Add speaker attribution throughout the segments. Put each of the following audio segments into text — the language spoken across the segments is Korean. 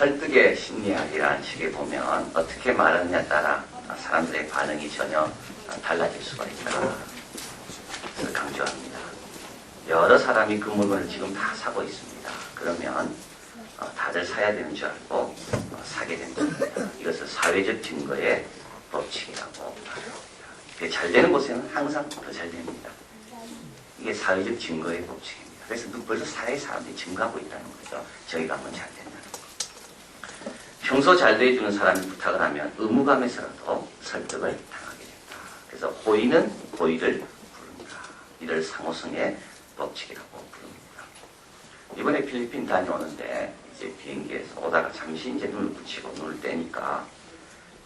Speaker 1: 설득의 심리학이라는 식에 보면 어떻게 말하느냐에 따라 사람들의 반응이 전혀 달라질 수가 있다. 그래서 강조합니다. 여러 사람이 그 물건을 지금 다 사고 있습니다. 그러면 다들 사야 되는 줄 알고 사게 된답니다. 이것을 사회적 증거의 법칙이라고 말합니다. 잘 되는 곳에는 항상 더 잘 됩니다. 이게 사회적 증거의 법칙입니다. 그래서 벌써 사회의 사람들이 증거하고 있다는 거죠. 저희가 하면 잘 된다는 거. 평소 잘 대해주는 사람이 부탁을 하면 의무감에서라도 설득을 당하게 된다. 그래서 호의는 호의를 부릅니다. 이를 상호성의 법칙이라고 부릅니다. 이번에 필리핀 다녀오는데 이제 비행기에서 오다가 잠시 이제 눈을 붙이고 눈을 떼니까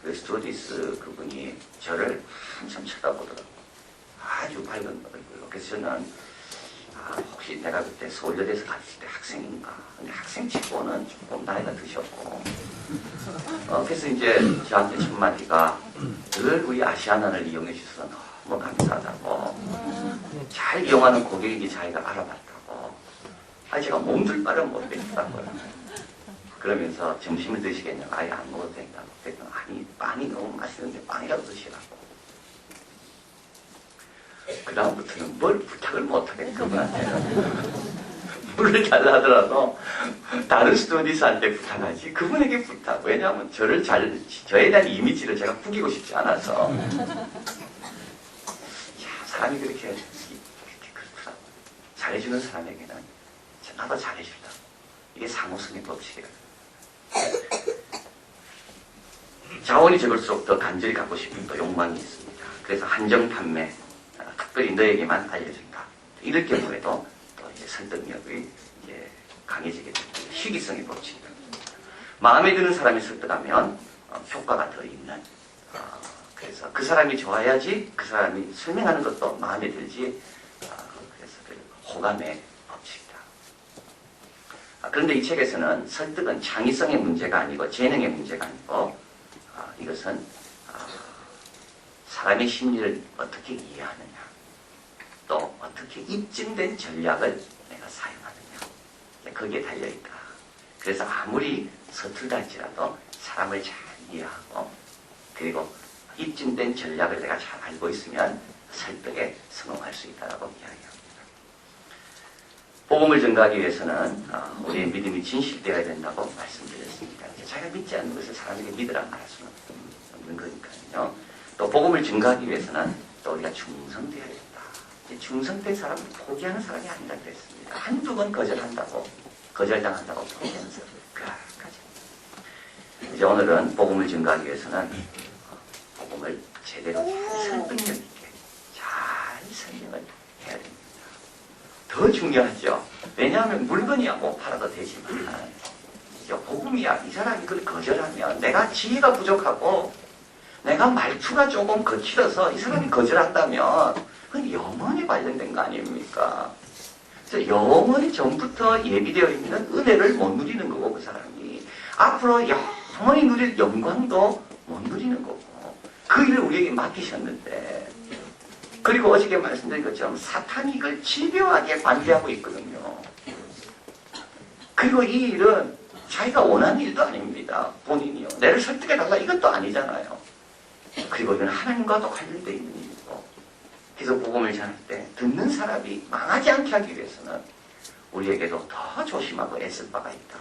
Speaker 1: 그 스튜어디스 그분이 저를 한참 쳐다보더라고요. 아주 밝은 얼굴로. 그래서 저는 혹시 내가 그때 서울여대에서 갔을 때 학생인가. 근데 학생치고는 조금 나이가 드셨고. 그래서 이제 저한테 첫 마디가 늘 우리 아시아난을 이용해 주셔서 너무 감사하다고. 잘 이용하는 고객인지 자기가 알아봤다고. 제가 몸둘 바를 못 뺐다고요. 그러면서 점심을 드시겠냐고. 아예 안 먹어도 된다고. 그랬더니 아니 빵이 너무 맛있는데 빵이라도 드시라고. 그 다음부터는 뭘 부탁을 못하겠다 그분한테는. 물을 달라 하더라도 다른 스튜어디스한테 부탁하지 그분에게 부탁. 왜냐하면 저에 대한 이미지를 제가 구기고 싶지 않아서. 사람이 그렇게 그렇더라고요. 잘해주는 사람에게는 나도 잘해준다. 이게 상호성의 법칙이에요. 자원이 적을수록 더 간절히 갖고 싶은 또 욕망이 있습니다. 그래서 한정 판매, 특별히 너에게만 알려준다. 이렇게 보여도 또 이제 설득력이 이제 강해지게 됩니다. 시기성의 법칙입니다. 마음에 드는 사람이 설득하면 효과가 더 있는. 그래서 그 사람이 좋아야지 그 사람이 설명하는 것도 마음에 들지. 그래서 그 호감의 법칙이다. 그런데 이 책에서는 설득은 창의성의 문제가 아니고 재능의 문제가 아니고 이것은 사람의 심리를 어떻게 이해하느냐, 또 어떻게 입증된 전략을 내가 사용하느냐, 거기에 달려있다. 그래서 아무리 서툴다 할지라도 사람을 잘 이해하고 그리고 입증된 전략을 내가 잘 알고 있으면 설득에 성공할 수 있다고 이야기합니다. 복음을 전가하기 위해서는 우리의 믿음이 진실되어야 된다고 말씀드렸습니다. 자기가 믿지 않는 것을 사람에게 믿으라 말할 수는 없는 거니까요. 또 복음을 증가하기 위해서는 또 우리가 충성되어야 된다. 충성된 사람은 포기하는 사람이 아니라 그랬습니다. 한두 번 거절당한다고 포기하는 사람. 그까지. 이제 오늘은 복음을 증가하기 위해서는 복음을 제대로 설득력 있게 잘 설명을 해야 됩니다. 더 중요하죠. 왜냐하면 물건이야 못 팔아도 되지만 복음이야 이 사람이 그걸 거절하면 내가 지혜가 부족하고 내가 말투가 조금 거칠어서 이 사람이 거절한다면 그건 영원히 관련된 거 아닙니까? 그래서 영원히 전부터 예비되어 있는 은혜를 못 누리는 거고 그 사람이 앞으로 영원히 누릴 영광도 못 누리는 거고 그 일을 우리에게 맡기셨는데 그리고 어저께 말씀드린 것처럼 사탄이 이걸 집요하게 반대하고 있거든요. 그리고 이 일은 자기가 원하는 일도 아닙니다. 본인이요. 내를 설득해달라 이것도 아니잖아요. 그리고 이건 하나님과도 관련되어 있는 일이고 그래서 복음을 전할 때 듣는 사람이 망하지 않게 하기 위해서는 우리에게도 더 조심하고 애쓸 바가 있다.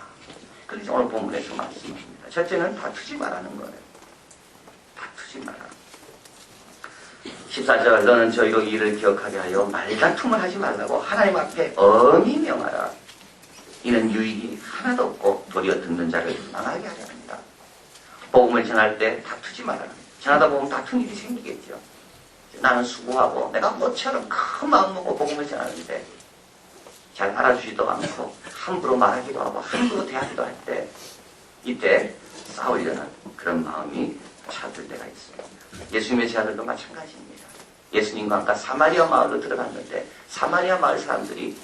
Speaker 1: 그래서 오늘 본문에서 말씀합니다. 첫째는 다투지 말라는 거예요. 다투지 마라. 14절 너는 저희로 이 일을 기억하게 하여 말다툼을 하지 말라고 하나님 앞에 엄히 명하라. 이는 유익이 하나도 없고 도리어 듣는 자를 망하게 하려 합니다. 복음을 전할 때 다투지 말아라. 전하다 보면 다툰 일이 생기겠죠. 나는 수고하고 내가 모처럼 큰 마음 먹고 복음을 전하는데 잘 알아주지도 않고 함부로 말하기도 하고 함부로 대하기도 할 때 이때 싸우려는 그런 마음이 차들 때가 있습니다. 예수님의 제자들도 마찬가지입니다. 예수님과 함께 사마리아 마을로 들어갔는데 사마리아 마을 사람들이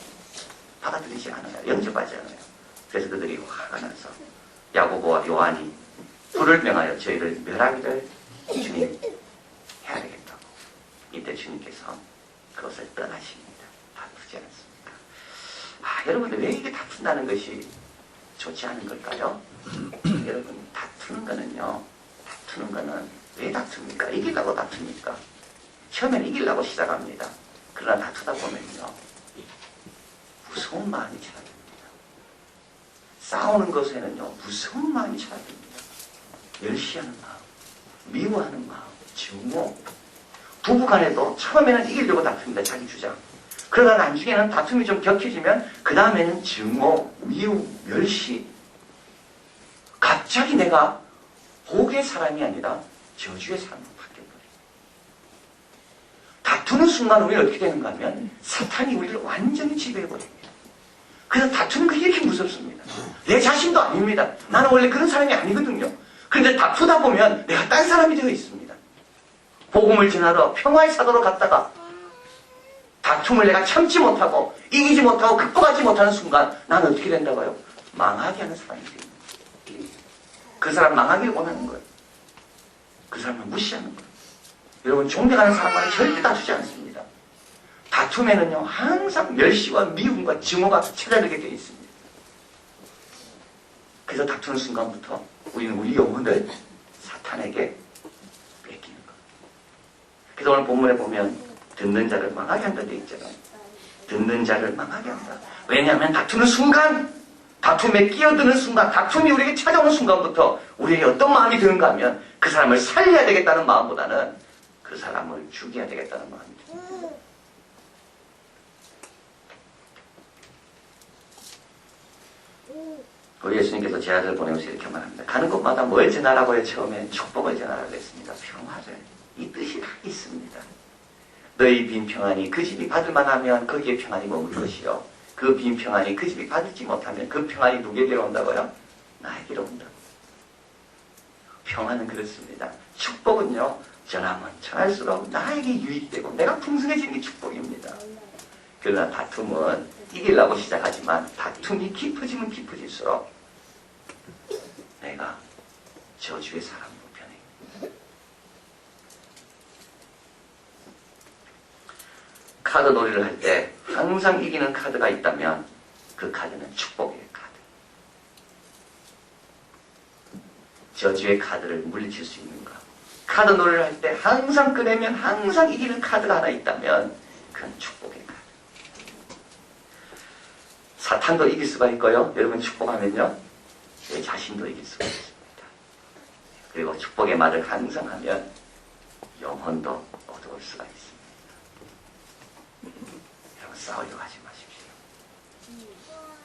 Speaker 1: 받아들이지 않아요. 영접하지 않아요. 그래서 그들이 화가 나서 야고보와 요한이 불을 명하여 저희를 멸하기를 주님 해야 되겠다고. 이때 주님께서 그것을 떠나십니다. 다투지 않습니다. 여러분들 왜 이게 다툰다는 것이 좋지 않은 걸까요? 여러분, 다투는 거는 왜 다툽니까? 이기려고 다툽니까? 처음에는 이기려고 시작합니다. 그러나 다투다 보면요, 무서운 마음이 찾아듭니다. 싸우는 것에는요, 무서운 마음이 찾아듭니다. 멸시하는 마음, 미워하는 마음, 증오. 부부간에도 처음에는 이기려고 다툽니다. 자기 주장. 그러다 나중에는 다툼이 좀 격해지면 그 다음에는 증오, 미움, 멸시. 갑자기 내가 복의 사람이 아니라 저주의 사람으로 바뀌어버려요. 다투는 순간 우리는 어떻게 되는가 하면 사탄이 우리를 완전히 지배해버립니다. 그래서 다투는 게 이렇게 무섭습니다. 내 자신도 아닙니다. 나는 원래 그런 사람이 아니거든요. 그런데 다투다 보면 내가 딴 사람이 되어 있습니다. 복음을 전하러 평화의 사도로 갔다가 다툼을 내가 참지 못하고 이기지 못하고 극복하지 못하는 순간 나는 어떻게 된다고요? 망하게 하는 사람이 됩니다. 그 사람 망하기를 원하는 거예요. 그 사람을 무시하는 거예요. 여러분, 존경하는 사람과는 절대 다투지 않습니다. 다툼에는요, 항상 멸시와 미움과 증오가 찾아들게 되어 있습니다. 그래서 다투는 순간부터 우리는 우리 영혼을 사탄에게 뺏기는 거예요. 그래서 오늘 본문에 보면 듣는 자를 망하게 한다 되어 있잖아요. 듣는 자를 망하게 한다. 왜냐하면 다투는 순간, 다툼에 끼어드는 순간, 다툼이 우리에게 찾아오는 순간부터 우리에게 어떤 마음이 드는가 하면 그 사람을 살려야 되겠다는 마음보다는 그 사람을 죽여야 되겠다는 마음이 듭니다. 우리 예수님께서 제 아들을 보내면서 이렇게 말합니다. 가는 곳마다 뭘 전하라고요? 처음에 축복을 전하라고 했습니다. 평화를. 이 뜻이 다 있습니다. 너희 빈 평안이 그 집이 받을만 하면 거기에 평안이 머물 것이요. 그 빈 평안이 그 집이 받지 못하면 그 평안이 누구에게로 온다고요? 나에게로 온다. 평안은 그렇습니다. 축복은요, 전하면 전할수록 나에게 유익되고 내가 풍성해지는 게 축복입니다. 그러나 다툼은 이기려고 시작하지만 다툼이 깊어지면 깊어질수록 내가 저주의 사람으로 변해. 카드 놀이를 할 때 항상 이기는 카드가 있다면 그 카드는 축복의 카드. 저주의 카드를 물리칠 수 있는가? 카드 놀이를 할 때 항상 꺼내면 항상 이기는 카드가 하나 있다면 그건 축복의 카드. 사탄도 이길 수가 있고요. 여러분 축복하면요, 내 자신도 이길 수가 있습니다. 그리고 축복의 말을 항상 하면 영혼도 얻어올 수가 있습니다. 여러분 싸우려고 하지 마십시오.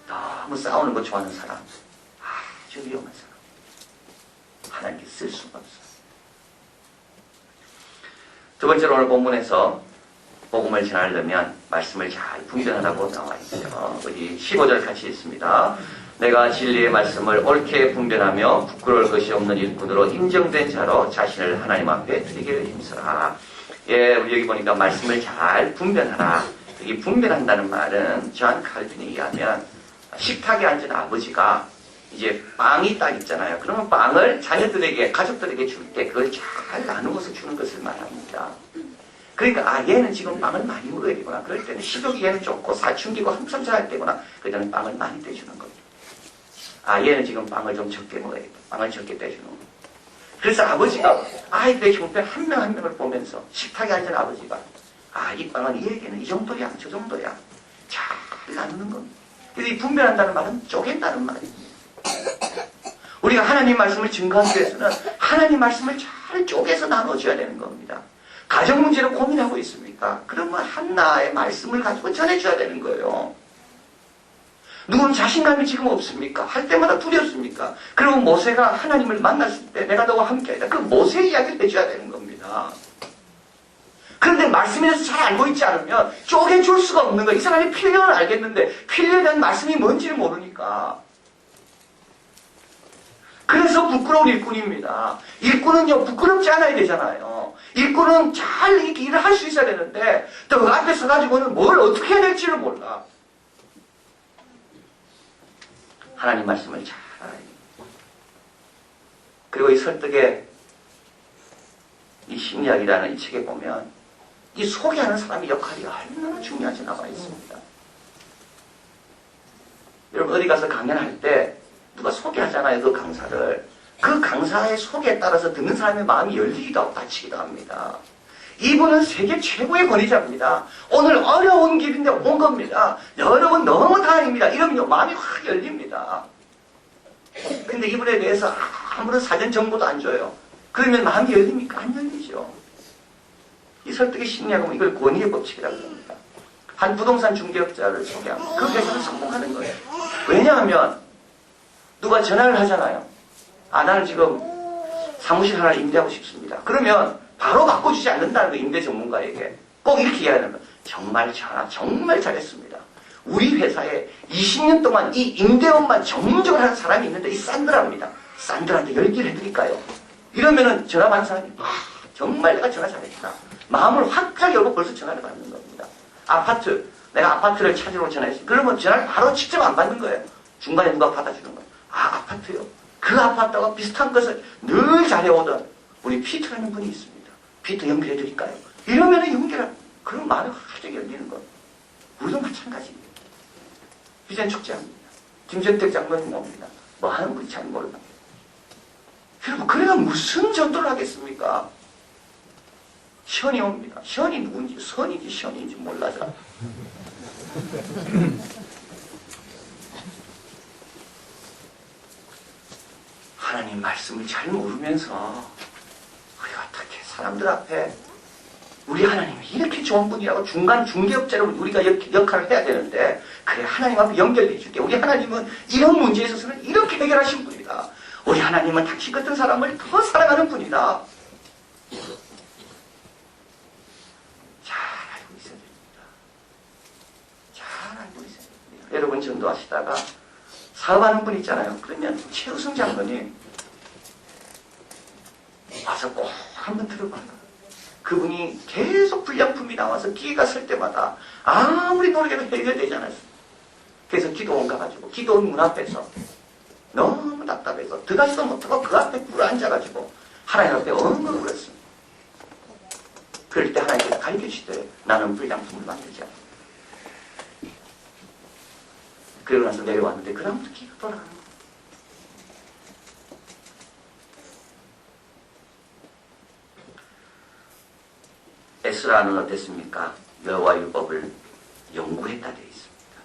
Speaker 1: 너무 싸우는 거 좋아하는 사람, 아주 위험한 사람. 하나님께 쓸 수가 없어요. 두 번째로 오늘 본문에서 복음을 전하려면 말씀을 잘 분별하라고 나와 있죠. 우리 15절 같이 있습니다. 내가 진리의 말씀을 옳게 분별하며 부끄러울 것이 없는 일꾼으로 인정된 자로 자신을 하나님 앞에 드리기를 힘쓰라. 예, 우리 여기 보니까 말씀을 잘 분별하라. 이 분별한다는 말은 존 칼빈에 의하면 식탁에 앉은 아버지가 이제 빵이 딱 있잖아요. 그러면 빵을 자녀들에게, 가족들에게 줄 때 그걸 잘 나누어서 주는 것을 말합니다. 그러니까 얘는 지금 빵을 많이 먹어야 되구나. 그럴 때는 식욕이 얘는 좋고 사춘기고 한참 자랄 때구나. 그럴 때는 빵을 많이 떼주는 겁니다. 얘는 지금 빵을 좀 적게 먹어야겠다. 빵을 적게 떼주는 겁니다. 그래서 아버지가 아이들의 형편 한 명 한 명을 보면서 식탁에 앉은 아버지가 이 빵은 얘에게는 이 정도야, 저 정도야. 잘 나누는 겁니다. 그래서 이 분별한다는 말은 쪼갠다는 말입니다. 우리가 하나님 말씀을 증거하기 위해서는 하나님 말씀을 잘 쪼개서 나눠줘야 되는 겁니다. 가정 문제로 고민하고 있습니까? 그러면 한나의 말씀을 가지고 전해줘야 되는 거예요. 누군 자신감이 지금 없습니까? 할 때마다 두렵습니까? 그리고 모세가 하나님을 만났을 때 내가 너와 함께하리라. 그 모세 이야기를 해줘야 되는 겁니다. 그런데 말씀에 대해서 잘 알고 있지 않으면 쪼개줄 수가 없는 거예요. 이 사람이 필요는 알겠는데 필요에 대한 말씀이 뭔지를 모르니까. 그래서 부끄러운 일꾼입니다. 일꾼은요, 부끄럽지 않아야 되잖아요. 일꾼은 잘 이렇게 일을 할 수 있어야 되는데 또 그 앞에 서가지고는 뭘 어떻게 해야 될지를 몰라. 하나님 말씀을 잘 알아야 됩니다. 그리고 이 설득의 이 심리학이라는 이 책에 보면 이 소개하는 사람의 역할이 얼마나 중요한지 나와 있습니다. 여러분 어디 가서 강연할 때 누가 소개하잖아요. 그 강사를. 그 강사의 소개에 따라서 듣는 사람의 마음이 열리기도 하고 닫히기도 합니다. 이분은 세계 최고의 권위자입니다. 오늘 어려운 길인데 온 겁니다. 여러분 너무 다행입니다. 이러면 마음이 확 열립니다. 근데 이분에 대해서 아무런 사전 정보도 안 줘요. 그러면 마음이 열립니까? 안 열리죠. 이 설득의 심리학은 이걸 권위의 법칙이라고 합니다. 한 부동산 중개업자를 소개하면 그 회사는 성공하는 거예요. 왜냐하면 누가 전화를 하잖아요. 아, 나는 지금 사무실 하나 임대하고 싶습니다. 그러면 바로 바꿔주지 않는다는 거예요. 임대 전문가에게. 꼭 이렇게 이야기하는 거예요. 정말 전화 정말 잘했습니다. 우리 회사에 20년 동안 이 임대업만 전문적으로 하는 사람이 있는데 이 산드라입니다. 산드라한테 열기를 해드릴까요? 이러면은 전화 받는 사람이 정말 내가 전화 잘했다. 마음을 확 열고 벌써 전화를 받는 겁니다. 아파트, 내가 아파트를 찾으러 전화했어요. 그러면 전화를 바로 직접 안 받는 거예요. 중간에 누가 받아주는 거예요. 아, 아파트요. 그 아파트와 비슷한 것을 늘 잘해오던 우리 피터라는 분이 있습니다. 피터 연결해드릴까요? 이러면은 연결할. 그럼 마음이 확 열리는 거예요. 우리도 마찬가지입니다. 이젠 축제합니다. 김재택 장로님 옵니다. 뭐 하는 분이 잘 모르다. 여러분, 그래가 무슨 전도를 하겠습니까? 시원이 옵니다. 시원이 누군지, 선인지 시원인지 몰라서. 하나님 말씀을 잘 모르면서 우리가 어떻게 사람들 앞에 우리 하나님이 이렇게 좋은 분이라고 중간 중개업자로 우리가 역할을 해야 되는데 그래 하나님 앞에 연결해 줄게. 우리 하나님은 이런 문제에 있어서는 이렇게 해결하신 분이다. 우리 하나님은 당신 같은 사람을 더 사랑하는 분이다. 잘 알고 있어야 됩니다. 잘 알고 있어야 됩니다. 여러분 전도하시다가 사업하는 분 있잖아요. 그러면 최우승 장로님 와서 꼭 한번 들어봐요. 그분이 계속 불량품이 나와서 기회가 쓸 때마다 아무리 노력해도 해결되지 않았어요. 그래서 기도원 가가지고 기도원 문 앞에서 너무 답답해서 들어가지도 못하고 그 앞에 꿇어앉아가지고 하나님 앞에 엉엉 울었습니다. 그럴 때 하나님께서 가르쳐주시되 나는 불량품을 만들지 않아. 그러고 나서 내려왔는데 그 다음부터 기가 돌아가는 거예요. 에스라는 어땠습니까? 여호와 율법을 연구했다 되어 있습니다.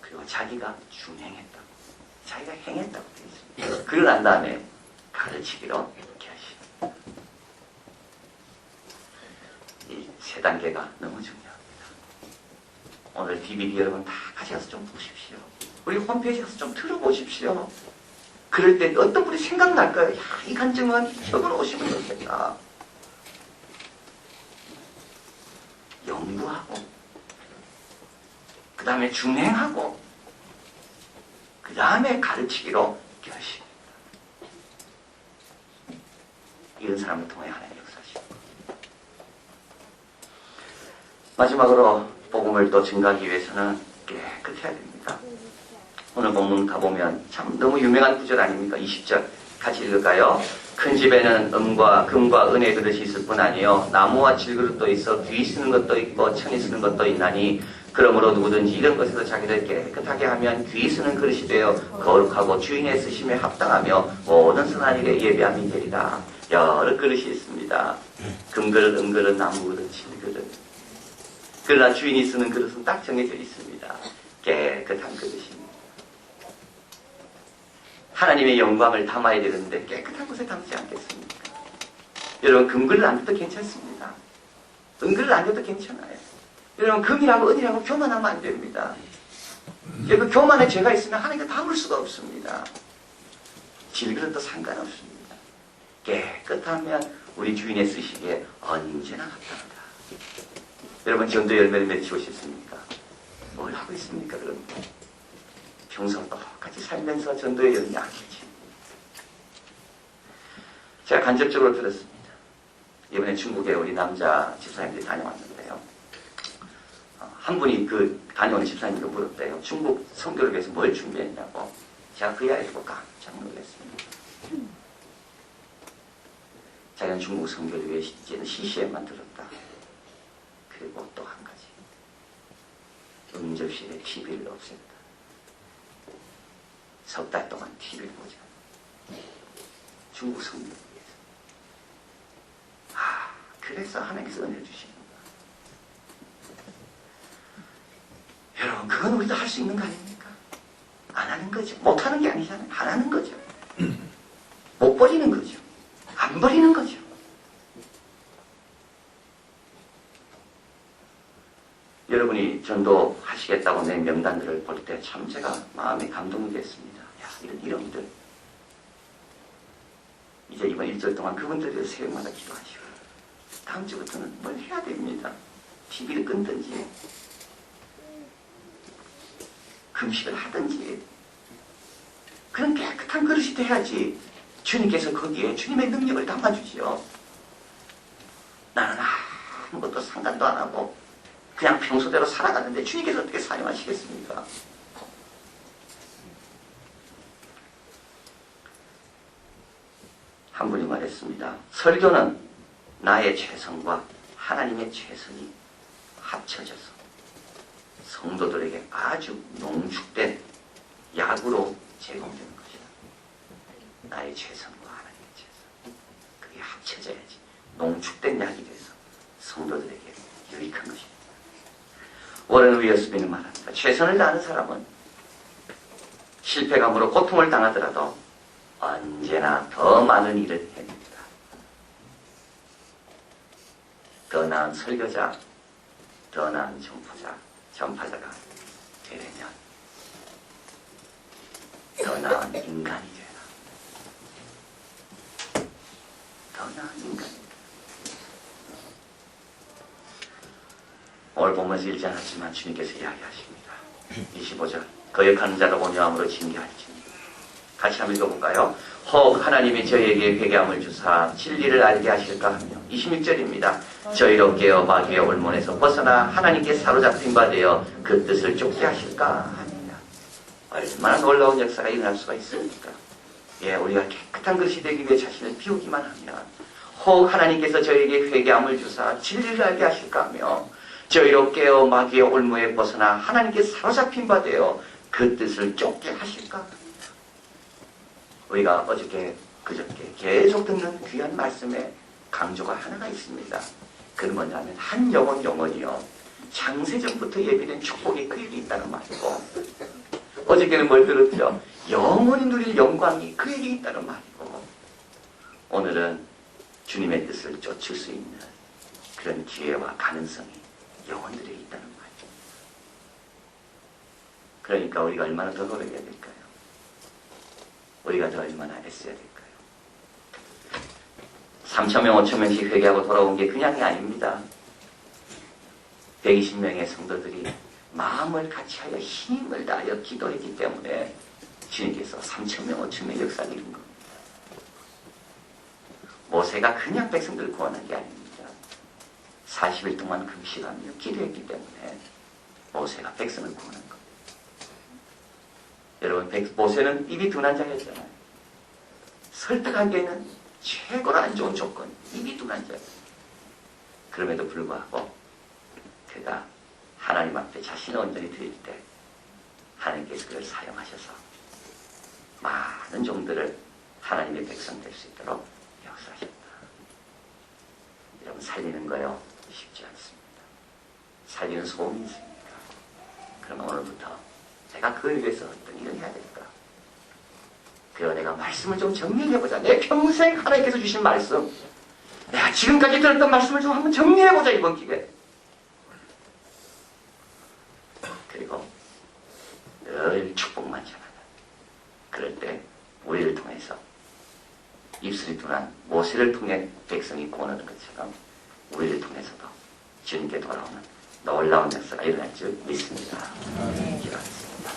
Speaker 1: 그리고 자기가 준행했다. 자기가 행했다고 되어 있습니다. 그러고 난 다음에 가르치기로 결심. 이 세 단계가 너무 중요합니다. 오늘 DVD 여러분 다 가져가서 좀 보십시오. 우리 홈페이지 가서 좀 들어보십시오. 그럴 때 어떤 분이 생각날 거예요. 야, 이 간증은 적어놓으시면 좋겠다. 연구하고 그 다음에 준행하고 그 다음에 가르치기로 결심입니다. 이런 사람을 통해 하나님 역사하시고 마지막으로 복음을 또 증가하기 위해서는 깨끗해야 됩니다. 오늘 본문 가보면 참 너무 유명한 구절 아닙니까? 20절 같이 읽을까요? 큰 집에는 금과 은의 그릇이 있을 뿐 아니요 나무와 질그릇도 있어 귀 쓰는 것도 있고 천이 쓰는 것도 있나니 그러므로 누구든지 이런 것에서 자기를 깨끗하게 하면 귀 쓰는 그릇이 되어 거룩하고 주인의 쓰심에 합당하며 모든 선한 일에 예비함이 되리라. 여러 그릇이 있습니다. 금그릇, 은그릇, 나무그릇, 질그릇. 그러나 주인이 쓰는 그릇은 딱 정해져 있습니다. 깨끗한 그릇입니다. 하나님의 영광을 담아야 되는데 깨끗한 곳에 담지 않겠습니까? 여러분 금그릇 안 줘도 괜찮습니다. 은그릇 안 줘도 괜찮아요. 여러분 금이라고 은이라고 교만하면 안 됩니다. 그 교만에 죄가 있으면 하나님께 담을 수가 없습니다. 질그릇도 상관없습니다. 깨끗하면 우리 주인의 쓰시기에 언제나 합당하다. 여러분 전도 열매를 맺히고 싶습니까? 뭘 하고 있습니까? 그럼 평소 똑같이 살면서 전도의 열매 안 맺힙니다. 제가 간접적으로 들었습니다. 이번에 중국에 우리 남자 집사님들이 다녀왔는데요. 한 분이 그 다녀온 집사님도 물었대요. 중국 선교를 위해서 뭘 준비했냐고. 제가 그 이야기를 보고 깜짝 놀랐습니다. 자기는 중국 선교를 위해 이제는 CCM만 들었다. 그리고 또 한 가지. 응접실에 TV를 없앴다. 석 달 동안 TV를 보자. 중국 성령 위해서. 아, 그래서 하나님께서 은혜 주시는 거야. 여러분, 그건 우리도 할 수 있는 거 아닙니까? 안 하는 거죠. 못 하는 게 아니잖아요. 안 하는 거죠. 못 버리는 거죠. 안 버리는 거죠. 여러분이 전도하시겠다고 낸 명단들을 볼 때 참 제가 마음이 감동이 됐습니다. 야, 이런 이름들. 이제 이번 일주일 동안 그분들이 새벽마다 기도하시고 다음 주부터는 뭘 해야 됩니다. TV를 끈든지 금식을 하든지 그런 깨끗한 그릇이 돼야지 주님께서 거기에 주님의 능력을 담아주지요. 나는 아무것도 상관도 안 하고 그냥 평소대로 살아가는데 주님께서 어떻게 사용하시겠습니까? 한 분이 말했습니다. 설교는 나의 최선과 하나님의 최선이 합쳐져서 성도들에게 아주 농축된 약으로 제공되는 것이다. 나의 최선과 하나님의 최선. 그게 합쳐져야지 농축된 약이 돼서 성도들에게 유익한 것입니다. 워런 위어스비는 말합니다. 최선을 다하는 사람은 실패감으로 고통을 당하더라도 언제나 더 많은 일을 해냅니다. 더 나은 설교자, 더 나은 전파자가 되려면 더 나은 인간이 되라. 더 나은 인간이 되라. 오늘 보면서 읽지 않았지만 주님께서 이야기하십니다. 25절 거역하는 자를 온유함으로 징계할지니. 같이 한번 읽어볼까요? 혹 하나님이 저희에게 회개함을 주사 진리를 알게 하실까 하며. 26절입니다. 저희로 깨어 마귀의 올문에서 벗어나 하나님께 사로잡힌 바 되어 그 뜻을 쫓게 하실까 합니다. 얼마나 놀라운 역사가 일어날 수가 있습니까? 예, 우리가 깨끗한 것이 되기 위해 자신을 비우기만 하면 혹 하나님께서 저희에게 회개함을 주사 진리를 알게 하실까 하며 저희로 깨어 마귀의 올무에 벗어나 하나님께 사로잡힌 바 되어 그 뜻을 쫓게 하실까? 우리가 어저께 그저께 계속 듣는 귀한 말씀에 강조가 하나가 있습니다. 그건 뭐냐면 한 영혼이요 창세전부터 예비된 축복이 그에게 있다는 말이고, 어저께는 뭘 들었죠? 영원히 누릴 영광이 그에게 있다는 말이고, 오늘은 주님의 뜻을 쫓을 수 있는 그런 기회와 가능성이 영혼들에게 있다는 말이죠. 그러니까 우리가 얼마나 더 노력해야 될까요? 우리가 더 얼마나 애써야 될까요? 3,000명, 5,000명씩 회개하고 돌아온 게 그냥이 아닙니다. 120명의 성도들이 마음을 같이하여 힘을 다하여 기도했기 때문에 주님께서 3,000명, 5,000명 역사를 이룬 겁니다. 모세가 그냥 백성들을 구원한 게 아닙니다. 40일 동안 금식하며 기도했기 때문에 모세가 백성을 구원한 겁니다. 여러분, 모세는 입이 둔한 자였잖아요. 설득하기에는 최고로 안 좋은 조건, 입이 둔한 자였어요. 그럼에도 불구하고 그가 하나님 앞에 자신을 온전히 드릴 때 하나님께서 그를 사용하셔서 많은 종들을 하나님의 백성 될 수 있도록 역사하셨다. 여러분, 살리는 거요 쉽지 않습니다. 살리는 소음이 있습니다. 그러면 오늘부터 내가 그걸 위해서 어떤 일을 해야 될까? 그래서 내가 말씀을 좀 정리해보자. 내 평생 하나님께서 주신 말씀, 내가 지금까지 들었던 말씀을 좀 한번 정리해보자, 이번 기회에. 그리고 늘 축복만 전하는, 그럴 때 우리를 통해서 입술이 둔한 모세를 통해 백성이 구원하는 것처럼 우리를 통해서도 주님께 돌아오는 놀라운 역사가 일어날 줄 믿습니다. 기도하겠습니다.